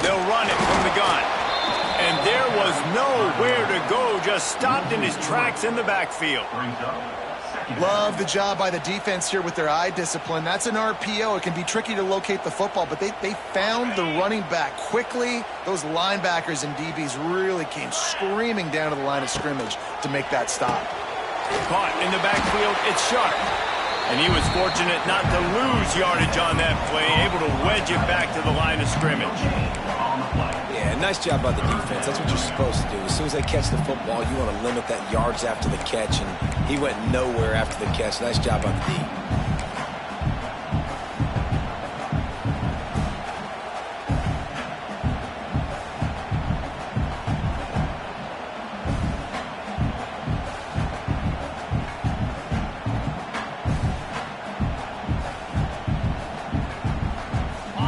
They'll run it from the gun. And there was nowhere to go, just stopped in his tracks in the backfield. Love the job by the defense here with their eye discipline. That's an RPO. It can be tricky to locate the football, but they found the running back quickly. Those linebackers and DBs really came screaming down to the line of scrimmage to make that stop. Caught in the backfield, it's Sharp. And he was fortunate not to lose yardage on that play, able to wedge it back to the line of scrimmage. Yeah, nice job by the defense. That's what you're supposed to do. As soon as they catch the football, you want to limit that yards after the catch, and he went nowhere after the catch. Nice job by the D.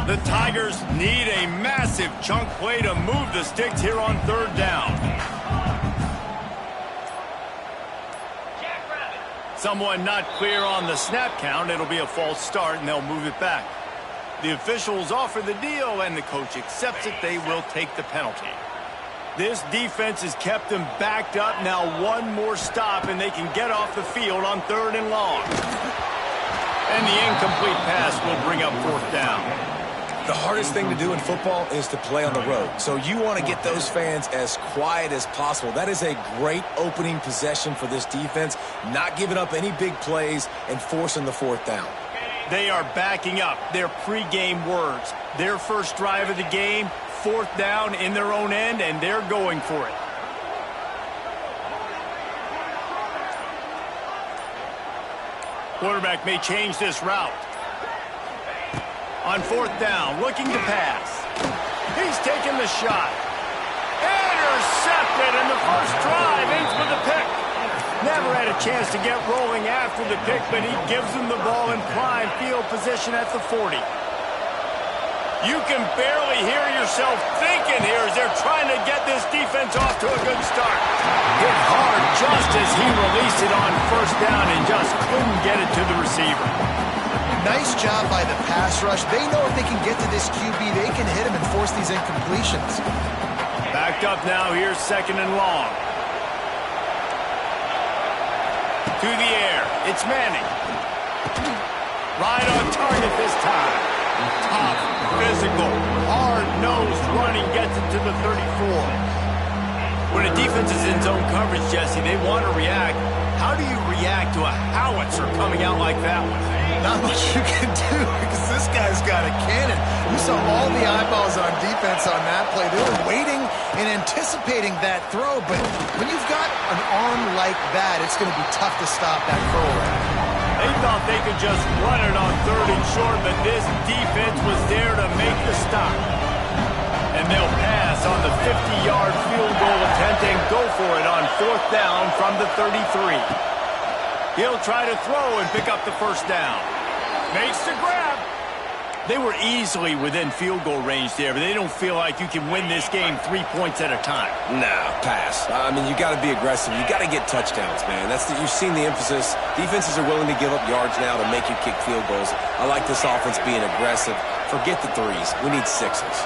The Tigers need a massive chunk play to move the sticks here on 3rd down. Someone not clear on the snap count. It'll be a false start, and they'll move it back. The officials offer the deal, and the coach accepts it. They will take the penalty. This defense has kept them backed up. Now one more stop, and they can get off the field on 3rd and long. And the incomplete pass will bring up 4th down. The hardest thing to do in football is to play on the road. So you want to get those fans as quiet as possible. That is a great opening possession for this defense, not giving up any big plays and forcing the 4th down. They are backing up their pregame words. Their first drive of the game, 4th down in their own end, and they're going for it. Quarterback may change this route. On 4th down, looking to pass. He's taking the shot. Intercepted, and the first drive ends with a pick. Never had a chance to get rolling after the pick, but he gives them the ball in prime field position at the 40. You can barely hear yourself thinking here as they're trying to get this defense off to a good start. Hit hard just as he released it on 1st down and just couldn't get it to the receiver. Nice job by the pass rush. They know if they can get to this QB, they can hit him and force these incompletions. Backed up now, here's 2nd and long. To the air, it's Manning. Right on target this time. Tough, physical, hard-nosed running gets it to the 34. When a defense is in zone coverage, Jesse, they want to react. How do you react to a howitzer coming out like that one? Not much you can do because this guy's got a cannon. You saw all the eyeballs on defense on that play. They were waiting and anticipating that throw, but when you've got an arm like that, it's going to be tough to stop that throw. They thought they could just run it on 3rd and short, but this defense was there to make the stop. And they'll pass on the 50-yard field goal attempt and go for it on 4th down from the 33. He'll try to throw and pick up the 1st down. Makes the grab. They were easily within field goal range there, but they don't feel like you can win this game 3 points at a time. Nah, pass. I mean, you got to be aggressive. You got to get touchdowns, man. You've seen the emphasis. Defenses are willing to give up yards now to make you kick field goals. I like this offense being aggressive. Forget the 3s. We need 6s.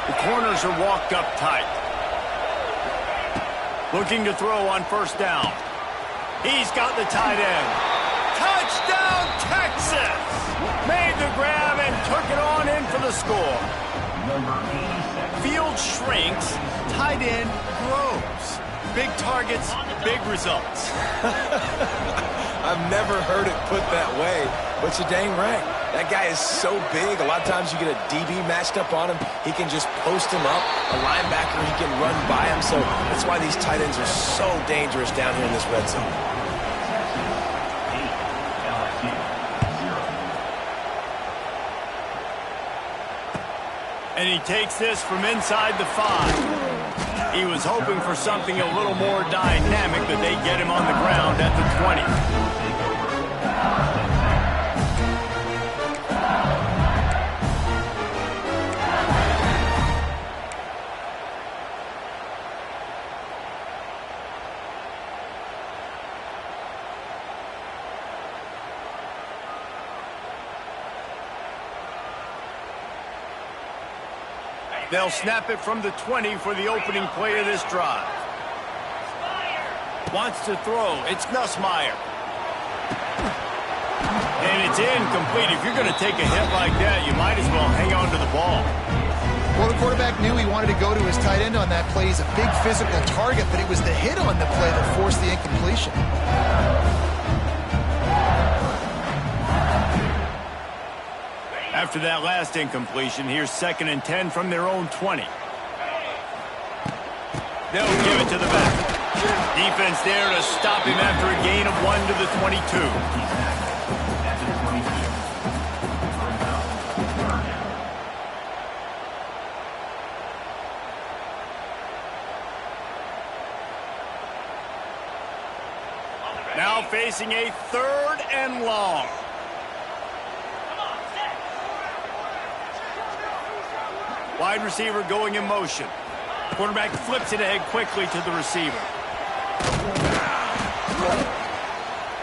The corners are walked up tight. Looking to throw on 1st down. He's got the tight end. Touchdown, Texas! Made the grab and took it on in for the score. Field shrinks, tight end grows. Big targets, big results. I've never heard it put that way, but you're dang right. That guy is so big. A lot of times you get a DB matched up on him. He can just post him up. A linebacker, he can run by him. So that's why these tight ends are so dangerous down here in this red zone. And he takes this from inside the 5. He was hoping for something a little more dynamic, but they get him on the ground at the 20. They'll snap it from the 20 for the opening play of this drive. Wants to throw. It's Nussmeier. And it's incomplete. If you're going to take a hit like that, you might as well hang on to the ball. Well, the quarterback knew he wanted to go to his tight end on that play. He's a big physical target, but it was the hit on the play that forced the incompletion. After that last incompletion, here's 2nd and 10 from their own 20. They'll give it to the back. Defense there to stop him after a gain of 1 to the 22. Now facing a 3rd and long. Wide receiver going in motion. Quarterback flips it ahead quickly to the receiver.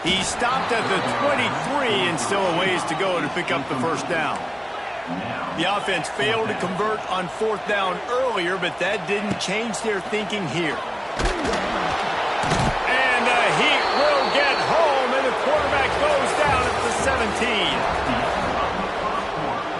He stopped at the 23 and still a ways to go to pick up the 1st down. The offense failed to convert on 4th down earlier, but that didn't change their thinking here. And the Heat will get home, and the quarterback goes down at the 17.